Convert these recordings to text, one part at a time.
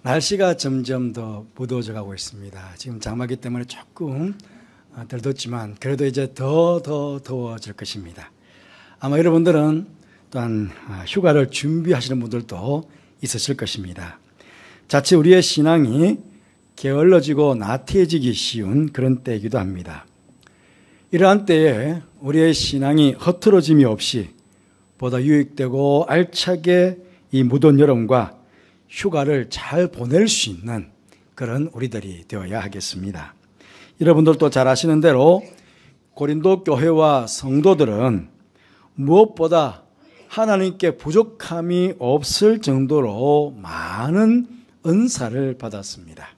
날씨가 점점 더 무더워져 가고 있습니다. 지금 장마기 때문에 조금 덜 덥지만 그래도 이제 더 더워질 것입니다. 아마 여러분들은 또한 휴가를 준비하시는 분들도 있으실 것입니다. 자칫 우리의 신앙이 게을러지고 나태해지기 쉬운 그런 때이기도 합니다. 이러한 때에 우리의 신앙이 흐트러짐이 없이 보다 유익되고 알차게 이 무더운 여름과 휴가를 잘 보낼 수 있는 그런 우리들이 되어야 하겠습니다. 여러분들도 잘 아시는 대로 고린도 교회와 성도들은 무엇보다 하나님께 부족함이 없을 정도로 많은 은사를 받았습니다.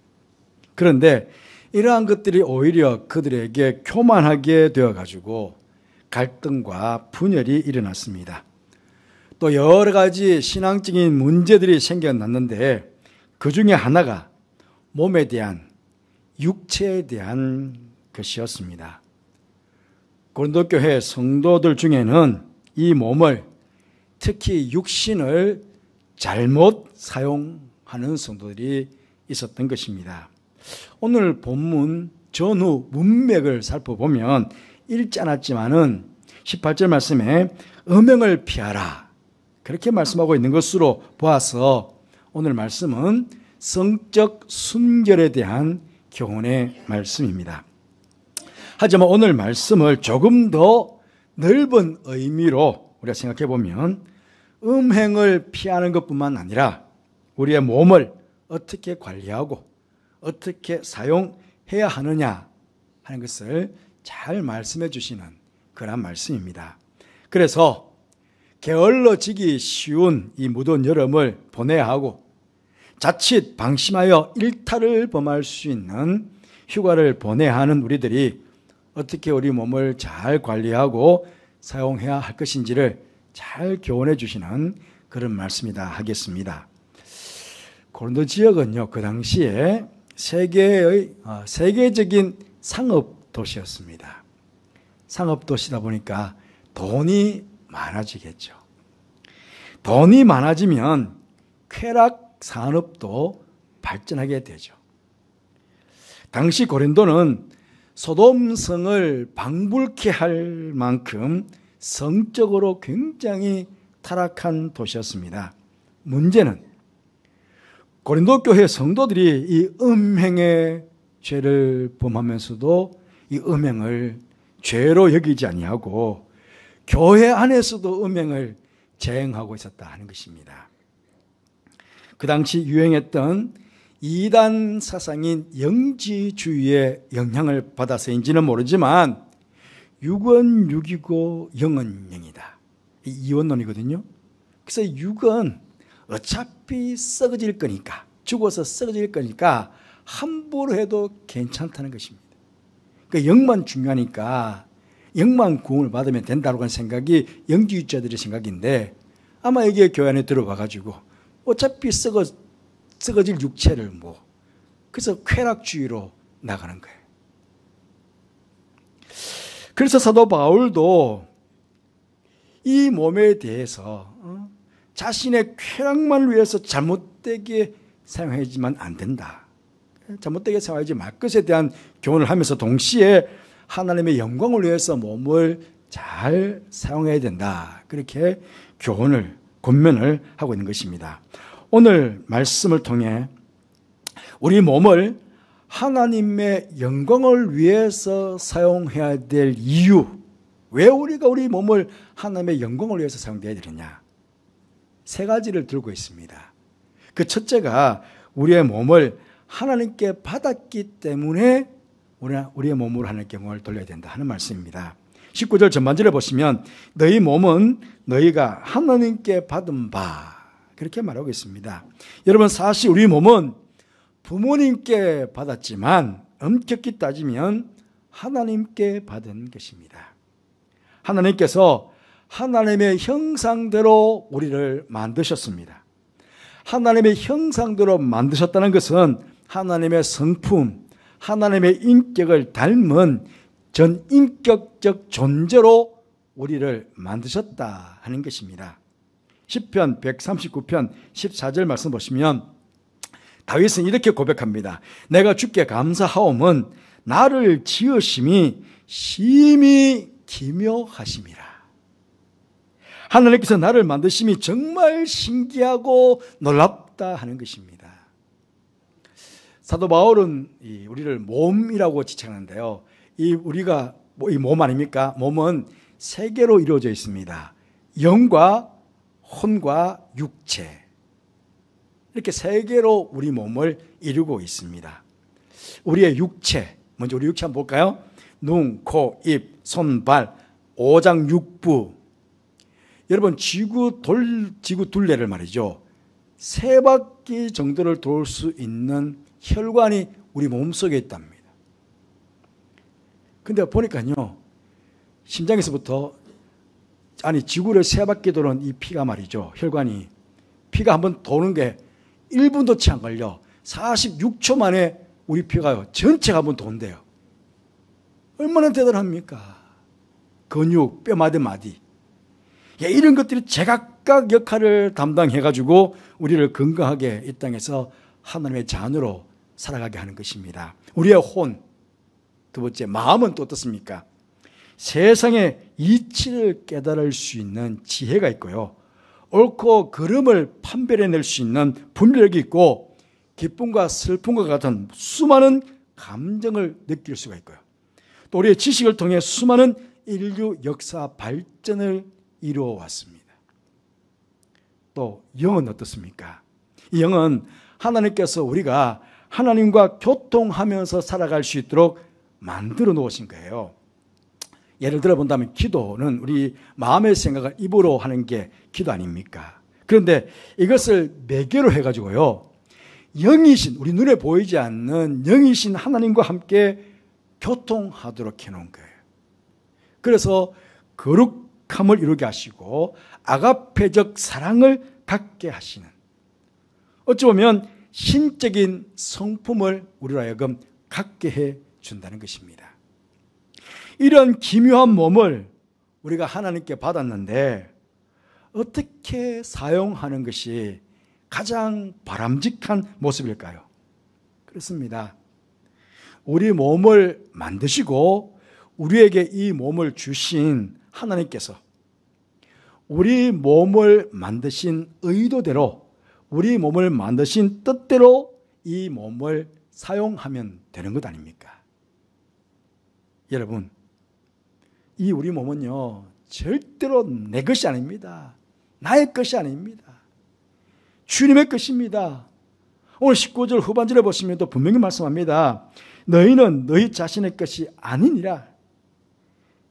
그런데 이러한 것들이 오히려 그들에게 교만하게 되어가지고 갈등과 분열이 일어났습니다. 또 여러 가지 신앙적인 문제들이 생겨났는데 그 중에 하나가 몸에 대한, 육체에 대한 것이었습니다. 고린도 교회 성도들 중에는 이 몸을, 특히 육신을 잘못 사용하는 성도들이 있었던 것입니다. 오늘 본문 전후 문맥을 살펴보면 읽지 않았지만은 18절 말씀에 음행을 피하라 그렇게 말씀하고 있는 것으로 보아서 오늘 말씀은 성적 순결에 대한 교훈의 말씀입니다. 하지만 오늘 말씀을 조금 더 넓은 의미로 우리가 생각해 보면 음행을 피하는 것뿐만 아니라 우리의 몸을 어떻게 관리하고 어떻게 사용해야 하느냐 하는 것을 잘 말씀해 주시는 그런 말씀입니다. 그래서 게을러지기 쉬운 이 무더운 여름을 보내야 하고 자칫 방심하여 일탈을 범할 수 있는 휴가를 보내야 하는 우리들이 어떻게 우리 몸을 잘 관리하고 사용해야 할 것인지를 잘 교훈해 주시는 그런 말씀이다 하겠습니다. 고린도 지역은요, 그 당시에 세계적인 상업 도시였습니다. 상업 도시다 보니까 돈이 많아지겠죠. 돈이 많아지면 쾌락 산업도 발전하게 되죠. 당시 고린도는 소돔성을 방불케 할 만큼 성적으로 굉장히 타락한 도시였습니다. 문제는 고린도 교회 성도들이 이 음행의 죄를 범하면서도 이 음행을 죄로 여기지 아니하고 교회 안에서도 음행을 재행하고 있었다 하는 것입니다. 그 당시 유행했던 이단 사상인 영지주의의 영향을 받아서인지는 모르지만 육은 육이고 영은 영이다. 이원론이거든요. 그래서 육은 어차피 썩어질 거니까, 죽어서 썩어질 거니까 함부로 해도 괜찮다는 것입니다. 그러니까 영만 중요하니까 영만 구원을 받으면 된다고 하는 생각이 영지주의자들의 생각인데 아마 여기에 교회 안에 들어와가지고 어차피 썩어질 육체를 그래서 쾌락주의로 나가는 거예요. 그래서 사도 바울도 이 몸에 대해서 자신의 쾌락만 위해서 잘못되게 사용하지만 안 된다. 잘못되게 사용하지 말 것에 대한 교훈을 하면서 동시에 하나님의 영광을 위해서 몸을 잘 사용해야 된다. 그렇게 권면을 하고 있는 것입니다. 오늘 말씀을 통해 우리 몸을 하나님의 영광을 위해서 사용해야 될 이유, 왜 우리가 우리 몸을 하나님의 영광을 위해서 사용해야 되느냐, 세 가지를 들고 있습니다. 그 첫째가 우리의 몸을 하나님께 받았기 때문에 우리의 몸으로 하나님께 영광을 돌려야 된다 하는 말씀입니다. 19절 전반절에 보시면 너희 몸은 너희가 하나님께 받은 바 그렇게 말하고 있습니다. 여러분, 사실 우리 몸은 부모님께 받았지만 엄격히 따지면 하나님께 받은 것입니다. 하나님께서 하나님의 형상대로 우리를 만드셨습니다. 하나님의 형상대로 만드셨다는 것은 하나님의 성품, 하나님의 인격을 닮은 전인격적 존재로 우리를 만드셨다 하는 것입니다. 시편 139편 14절 말씀 보시면 다윗은 이렇게 고백합니다. 내가 주께 감사하옴은 나를 지으심이 심히 기묘하심이라. 하나님께서 나를 만드심이 정말 신기하고 놀랍다 하는 것입니다. 사도 바울은 우리를 몸이라고 지칭하는데요. 우리가 이 몸 아닙니까? 몸은 세 개로 이루어져 있습니다. 영과 혼과 육체. 이렇게 세 개로 우리 몸을 이루고 있습니다. 우리의 육체, 먼저 우리 육체 한번 볼까요? 눈, 코, 입, 손, 발, 오장육부. 여러분, 지구 둘레를 말이죠. 세 바퀴 정도를 돌 수 있는 혈관이 우리 몸속에 있답니다. 근데 보니까요, 심장에서부터, 지구를 세 바퀴 도는 이 피가 말이죠. 혈관이. 피가 한번 도는 게 1분도 채 안 걸려. 46초 만에 우리 피가 전체가 한번 돈대요. 얼마나 대단합니까? 근육, 뼈 마디. 이런 것들이 제각각 역할을 담당해가지고 우리를 건강하게 이 땅에서 하나님의 자녀로 살아가게 하는 것입니다. 우리의 혼, 두 번째, 마음은 또 어떻습니까? 세상의 이치를 깨달을 수 있는 지혜가 있고요. 옳고 그름을 판별해낼 수 있는 분별력이 있고, 기쁨과 슬픔과 같은 수많은 감정을 느낄 수가 있고요. 또 우리의 지식을 통해 수많은 인류 역사 발전을 이루어 왔습니다. 또 영은 어떻습니까? 이 영은 하나님께서 우리가 하나님과 교통하면서 살아갈 수 있도록 만들어 놓으신 거예요. 예를 들어 본다면 기도는 우리 마음의 생각을 입으로 하는 게 기도 아닙니까? 그런데 이것을 매개로 해가지고요, 영이신, 우리 눈에 보이지 않는 영이신 하나님과 함께 교통하도록 해놓은 거예요. 그래서 거룩함을 이루게 하시고 아가페적 사랑을 갖게 하시는, 어찌 보면 신적인 성품을 우리로 하여금 갖게 해 준다는 것입니다. 이런 기묘한 몸을 우리가 하나님께 받았는데 어떻게 사용하는 것이 가장 바람직한 모습일까요? 그렇습니다. 우리 몸을 만드시고 우리에게 이 몸을 주신 하나님께서 우리 몸을 만드신 의도대로, 우리 몸을 만드신 뜻대로 이 몸을 사용하면 되는 것 아닙니까? 여러분, 이 우리 몸은요, 절대로 내 것이 아닙니다. 나의 것이 아닙니다. 주님의 것입니다. 오늘 19절 후반절에 보시면 또 분명히 말씀합니다. 너희는 너희 자신의 것이 아니니라.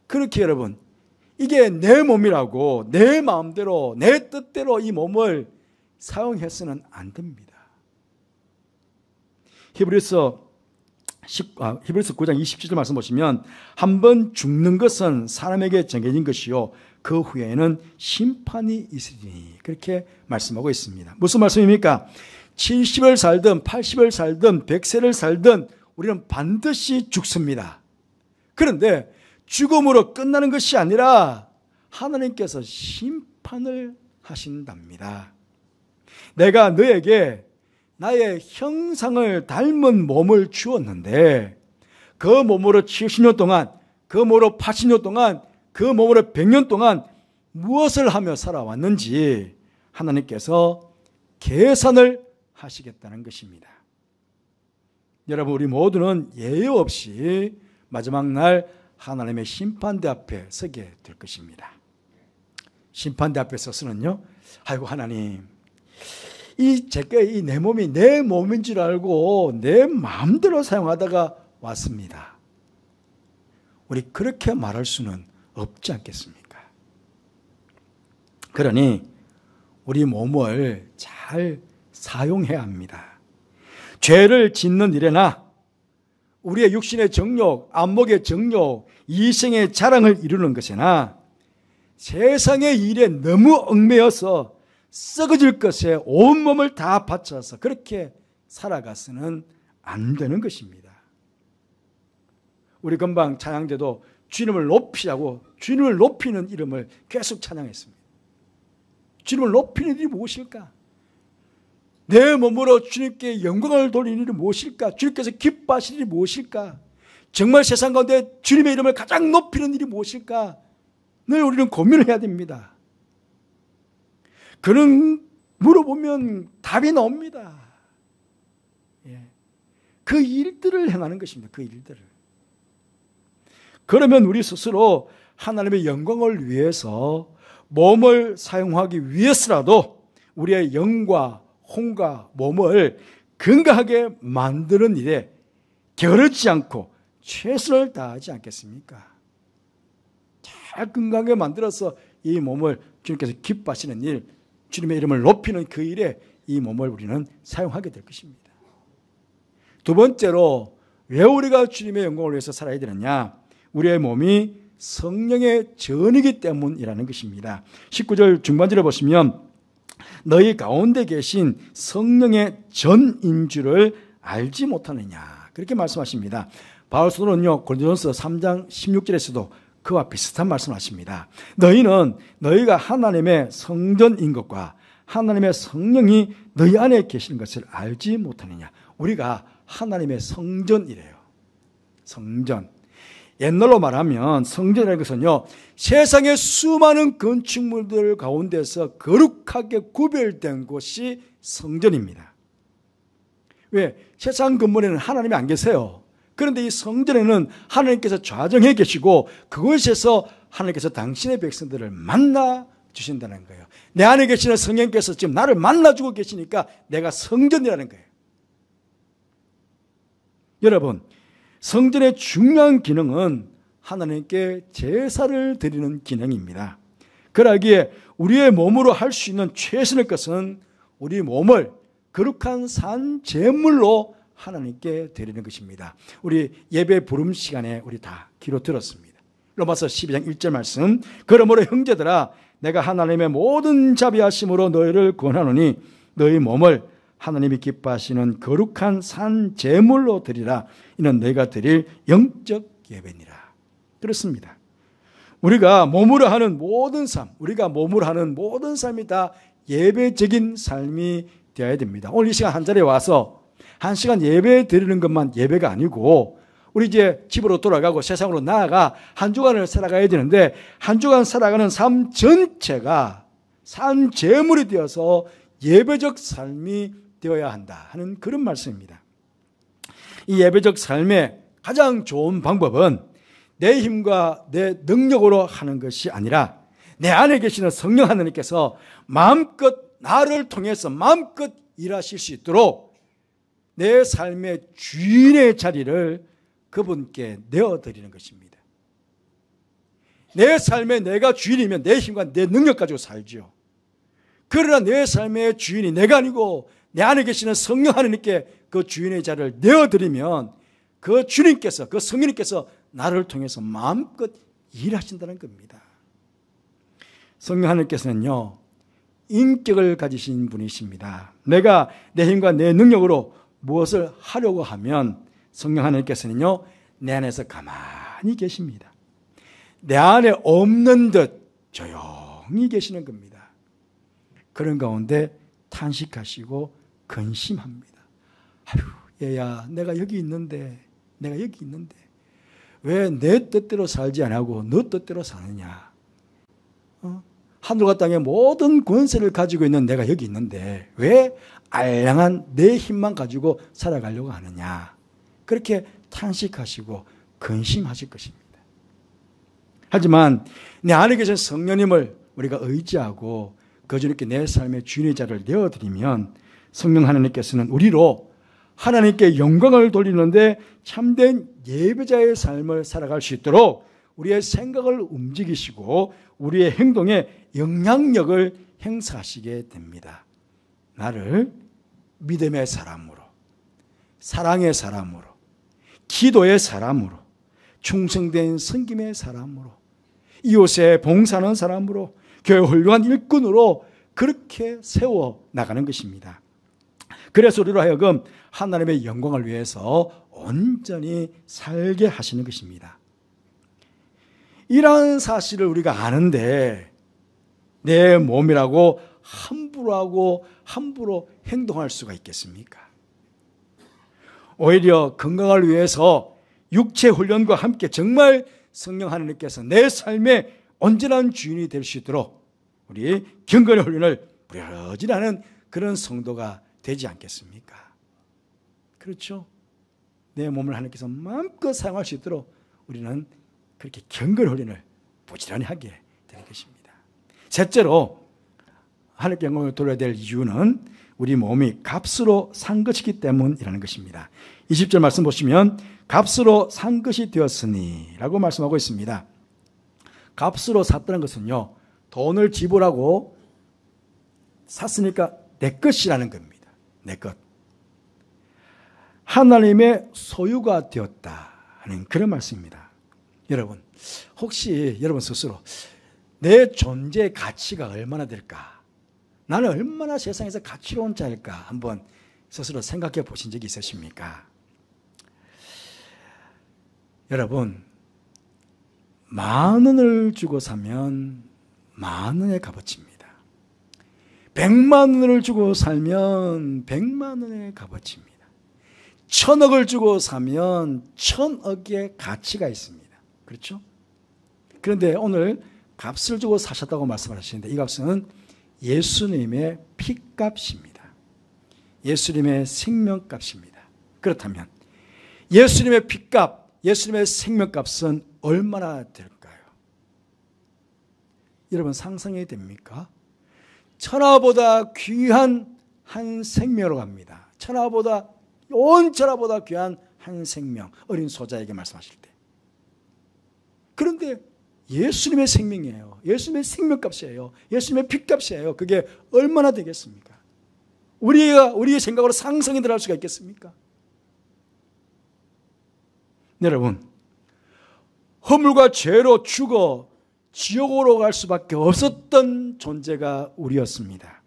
그렇게 여러분, 이게 내 몸이라고 내 마음대로 내 뜻대로 이 몸을 사용해서는 안 됩니다. 히브리서 9장 27절 말씀 보시면, 한번 죽는 것은 사람에게 정해진 것이요 그 후에는 심판이 있으리니, 그렇게 말씀하고 있습니다. 무슨 말씀입니까? 70을 살든 80을 살든 100세를 살든 우리는 반드시 죽습니다. 그런데 죽음으로 끝나는 것이 아니라 하나님께서 심판을 하신답니다. 내가 너에게 나의 형상을 닮은 몸을 주었는데 그 몸으로 70년 동안, 그 몸으로 80년 동안, 그 몸으로 100년 동안 무엇을 하며 살아왔는지 하나님께서 계산을 하시겠다는 것입니다. 여러분, 우리 모두는 예외 없이 마지막 날 하나님의 심판대 앞에 서게 될 것입니다. 심판대 앞에 서서는요, 아이고 하나님, 이 내 몸이 내 몸인 줄 알고 내 마음대로 사용하다가 왔습니다. 우리 그렇게 말할 수는 없지 않겠습니까? 그러니 우리 몸을 잘 사용해야 합니다. 죄를 짓는 일에나 우리의 육신의 정욕, 안목의 정욕, 이생의 자랑을 이루는 것이나 세상의 일에 너무 얽매여서 썩어질 것에 온몸을 다 바쳐서 그렇게 살아가서는 안 되는 것입니다. 우리 금방 찬양대도 주님을 높이라고, 주님을 높이는 이름을 계속 찬양했습니다. 주님을 높이는 일이 무엇일까? 내 몸으로 주님께 영광을 돌리는 일이 무엇일까? 주님께서 기뻐하시는 일이 무엇일까? 정말 세상 가운데 주님의 이름을 가장 높이는 일이 무엇일까? 늘 우리는 고민을 해야 됩니다. 그는 물어보면 답이 나옵니다. 그 일들을 행하는 것입니다. 그 일들을. 그러면 우리 스스로 하나님의 영광을 위해서 몸을 사용하기 위해서라도 우리의 영과 혼과 몸을 건강하게 만드는 일에 게으르지 않고 최선을 다하지 않겠습니까? 잘 건강하게 만들어서 이 몸을 주님께서 기뻐하시는 일, 주님의 이름을 높이는 그 일에 이 몸을 우리는 사용하게 될 것입니다. 두 번째로 왜 우리가 주님의 영광을 위해서 살아야 되느냐? 우리의 몸이 성령의 전이기 때문이라는 것입니다. 19절 중반절에 보시면 너희 가운데 계신 성령의 전인 줄을 알지 못하느냐, 그렇게 말씀하십니다. 바울 사도는요, 고린도전서 3장 16절에서도 그와 비슷한 말씀하십니다. 너희는 너희가 하나님의 성전인 것과 하나님의 성령이 너희 안에 계시는 것을 알지 못하느냐. 우리가 하나님의 성전이래요. 성전. 옛날로 말하면 성전이라는 것은요, 세상의 수많은 건축물들 가운데서 거룩하게 구별된 곳이 성전입니다. 왜? 세상 건물에는 하나님이 안 계세요. 그런데 이 성전에는 하나님께서 좌정해 계시고 그곳에서 하나님께서 당신의 백성들을 만나 주신다는 거예요. 내 안에 계시는 성령께서 지금 나를 만나주고 계시니까 내가 성전이라는 거예요. 여러분, 성전의 중요한 기능은 하나님께 제사를 드리는 기능입니다. 그러기에 우리의 몸으로 할 수 있는 최선의 것은 우리 몸을 거룩한 산 제물로 하나님께 드리는 것입니다. 우리 예배 부름 시간에 우리 다 기로 들었습니다. 로마서 12장 1절 말씀, 그러므로 형제들아 내가 하나님의 모든 자비하심으로 너희를 권하노니 너희 몸을 하나님이 기뻐하시는 거룩한 산 제물로 드리라. 이는 너희가 드릴 영적 예배니라. 그렇습니다. 우리가 몸으로 하는 모든 삶, 우리가 몸으로 하는 모든 삶이 다 예배적인 삶이 되어야 됩니다. 오늘 이 시간 한 자리에 와서 한 시간 예배 드리는 것만 예배가 아니고 우리 이제 집으로 돌아가고 세상으로 나아가 한 주간을 살아가야 되는데 한 주간 살아가는 삶 전체가 산 제물이 되어서 예배적 삶이 되어야 한다 하는 그런 말씀입니다. 이 예배적 삶의 가장 좋은 방법은 내 힘과 내 능력으로 하는 것이 아니라 내 안에 계시는 성령 하나님께서 마음껏 나를 통해서 마음껏 일하실 수 있도록 내 삶의 주인의 자리를 그분께 내어드리는 것입니다. 내 삶에 내가 주인이면 내 힘과 내 능력 가지고 살지요. 그러나 내 삶의 주인이 내가 아니고 내 안에 계시는 성령 하나님께 그 주인의 자리를 내어드리면 그 주님께서, 그 성령님께서 나를 통해서 마음껏 일하신다는 겁니다. 성령 하나님께서는요, 인격을 가지신 분이십니다. 내가 내 힘과 내 능력으로 무엇을 하려고 하면 성령 하나님께서는요, 내 안에서 가만히 계십니다. 내 안에 없는 듯 조용히 계시는 겁니다. 그런 가운데 탄식하시고 근심합니다. 아유, 얘야, 내가 여기 있는데 왜 내 뜻대로 살지 않고 너 뜻대로 사느냐? 하늘과 땅의 모든 권세를 가지고 있는 내가 여기 있는데 왜 알량한 내 힘만 가지고 살아가려고 하느냐? 그렇게 탄식하시고 근심하실 것입니다. 하지만 내 안에 계신 성령님을 우리가 의지하고 그 주님께 내 삶의 주인의 자리를 내어드리면 성령 하나님께서는 우리로 하나님께 영광을 돌리는데 참된 예배자의 삶을 살아갈 수 있도록 우리의 생각을 움직이시고 우리의 행동에 영향력을 행사하시게 됩니다. 나를 믿음의 사람으로, 사랑의 사람으로, 기도의 사람으로, 충성된 섬김의 사람으로, 이웃에 봉사하는 사람으로, 교회 훌륭한 일꾼으로 그렇게 세워 나가는 것입니다. 그래서 우리로 하여금 하나님의 영광을 위해서 온전히 살게 하시는 것입니다. 이러한 사실을 우리가 아는데 내 몸이라고 함부로 하고 함부로 행동할 수가 있겠습니까? 오히려 건강을 위해서 육체 훈련과 함께 정말 성령 하나님께서 내 삶의 온전한 주인이 될 수 있도록 우리 경건의 훈련을 부려지지 않은 그런 성도가 되지 않겠습니까? 그렇죠? 내 몸을 하나님께서 마음껏 사용할 수 있도록 우리는 그렇게 경건의 훈련을 부지런히 하게 되는 것입니다. 셋째로 하나님께 영광을 돌려야 될 이유는 우리 몸이 값으로 산 것이기 때문이라는 것입니다. 20절 말씀 보시면 값으로 산 것이 되었으니 라고 말씀하고 있습니다. 값으로 샀다는 것은요, 돈을 지불하고 샀으니까 내 것이라는 겁니다. 내 것. 하나님의 소유가 되었다 하는 그런 말씀입니다. 여러분, 혹시 여러분 스스로 내 존재의 가치가 얼마나 될까? 나는 얼마나 세상에서 가치로운 자일까? 한번 스스로 생각해 보신 적이 있으십니까? 여러분, 10,000원을 주고 사면 10,000원의 값어치입니다. 100만 원을 주고 살면 100만 원의 값어치입니다. 1,000억을 주고 사면 1,000억의 가치가 있습니다. 그렇죠? 그런데 오늘 값을 주고 사셨다고 말씀하시는데 이 값은 예수님의 피값입니다. 예수님의 생명값입니다. 그렇다면 예수님의 피값, 예수님의 생명값은 얼마나 될까요? 여러분 상상이 됩니까? 천하보다 귀한 한 생명으로 갑니다. 천하보다 온 천하보다 귀한 한 생명, 어린 소자에게 말씀하실 때. 그런데 예수님의 생명이에요. 예수님의 생명값이에요. 예수님의 피값이에요. 그게 얼마나 되겠습니까? 우리의 생각으로 상상이 들어갈 수가 있겠습니까? 여러분, 허물과 죄로 죽어 지옥으로 갈 수밖에 없었던 존재가 우리였습니다.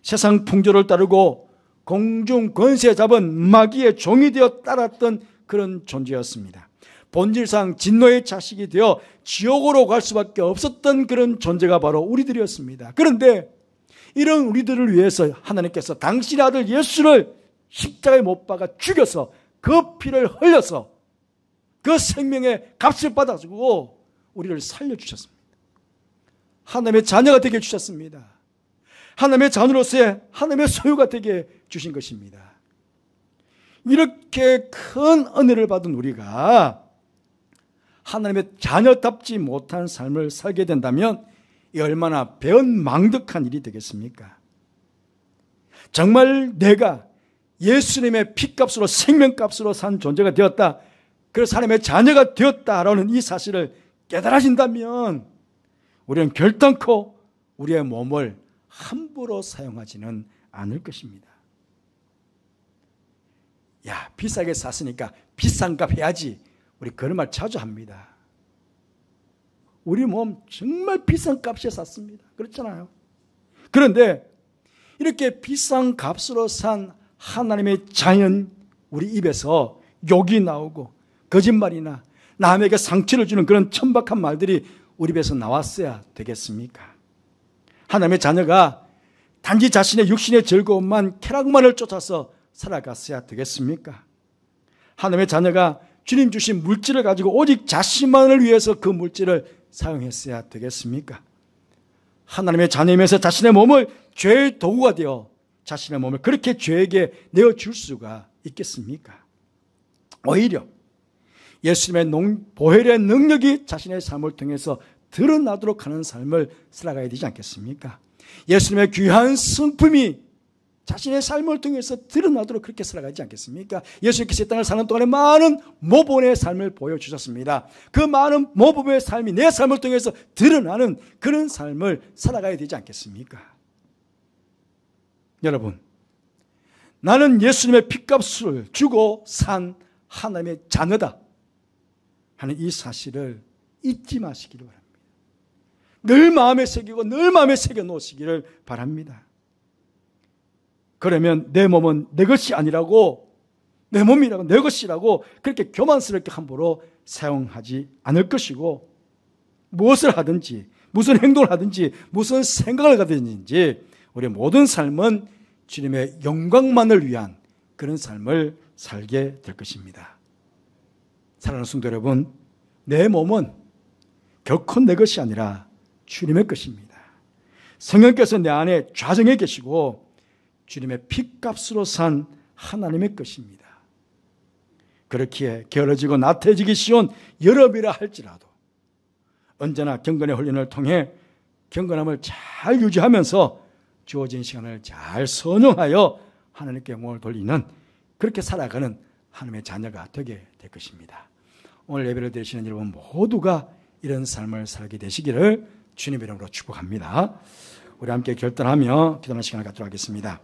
세상 풍조를 따르고 공중 권세 잡은 마귀의 종이 되어 따랐던 그런 존재였습니다. 본질상 진노의 자식이 되어 지옥으로 갈 수밖에 없었던 그런 존재가 바로 우리들이었습니다. 그런데 이런 우리들을 위해서 하나님께서 당신의 아들 예수를 십자가에 못 박아 죽여서 그 피를 흘려서 그 생명의 값을 받아주고 우리를 살려주셨습니다. 하나님의 자녀가 되게 해주셨습니다. 하나님의 자녀로서의 하나님의 소유가 되게 주신 것입니다. 이렇게 큰 은혜를 받은 우리가 하나님의 자녀답지 못한 삶을 살게 된다면 이 얼마나 배은망덕한 일이 되겠습니까? 정말 내가 예수님의 피값으로 생명값으로 산 존재가 되었다, 그래서 하나님의 자녀가 되었다라는 이 사실을 깨달아진다면 우리는 결단코 우리의 몸을 함부로 사용하지는 않을 것입니다. 야, 비싸게 샀으니까 비싼 값 해야지. 우리 그런 말 자주 합니다. 우리 몸 정말 비싼 값에 샀습니다. 그렇잖아요. 그런데 이렇게 비싼 값으로 산 하나님의 자연, 우리 입에서 욕이 나오고 거짓말이나 남에게 상처를 주는 그런 천박한 말들이 우리 입에서 나왔어야 되겠습니까? 하나님의 자녀가 단지 자신의 육신의 즐거움만, 쾌락만을 쫓아서 살아갔어야 되겠습니까? 하나님의 자녀가 주님 주신 물질을 가지고 오직 자신만을 위해서 그 물질을 사용했어야 되겠습니까? 하나님의 자녀이면서 자신의 몸을 죄의 도구가 되어 자신의 몸을 그렇게 죄에게 내어줄 수가 있겠습니까? 오히려 예수님의 보혈의 능력이 자신의 삶을 통해서 드러나도록 하는 삶을 살아가야 되지 않겠습니까? 예수님의 귀한 성품이 자신의 삶을 통해서 드러나도록 그렇게 살아가지 않겠습니까? 예수님께서 이 땅을 사는 동안에 많은 모범의 삶을 보여주셨습니다. 그 많은 모범의 삶이 내 삶을 통해서 드러나는 그런 삶을 살아가야 되지 않겠습니까? 여러분, 나는 예수님의 피값을 주고 산 하나님의 자녀다 하는 이 사실을 잊지 마시기를 바랍니다. 늘 마음에 새기고 늘 마음에 새겨 놓으시기를 바랍니다. 그러면 내 몸은 내 것이 아니라고, 내 몸이라고 내 것이라고 그렇게 교만스럽게 함부로 사용하지 않을 것이고, 무엇을 하든지 무슨 행동을 하든지 무슨 생각을 하든지 우리의 모든 삶은 주님의 영광만을 위한 그런 삶을 살게 될 것입니다. 사랑하는 성도 여러분, 내 몸은 결코 내 것이 아니라 주님의 것입니다. 성령께서 내 안에 좌정해 계시고 주님의 피값으로 산 하나님의 것입니다. 그렇기에 게으러지고 나태해지기 쉬운 여러이라 할지라도 언제나 경건의 훈련을 통해 경건함을 잘 유지하면서 주어진 시간을 잘 선용하여 하나님께 영광을 돌리는, 그렇게 살아가는 하나님의 자녀가 되게 될 것입니다. 오늘 예배를 드리시는 여러분 모두가 이런 삶을 살게 되시기를 주님의 이름으로 축복합니다. 우리 함께 결단하며 기도하는 시간을 갖도록 하겠습니다.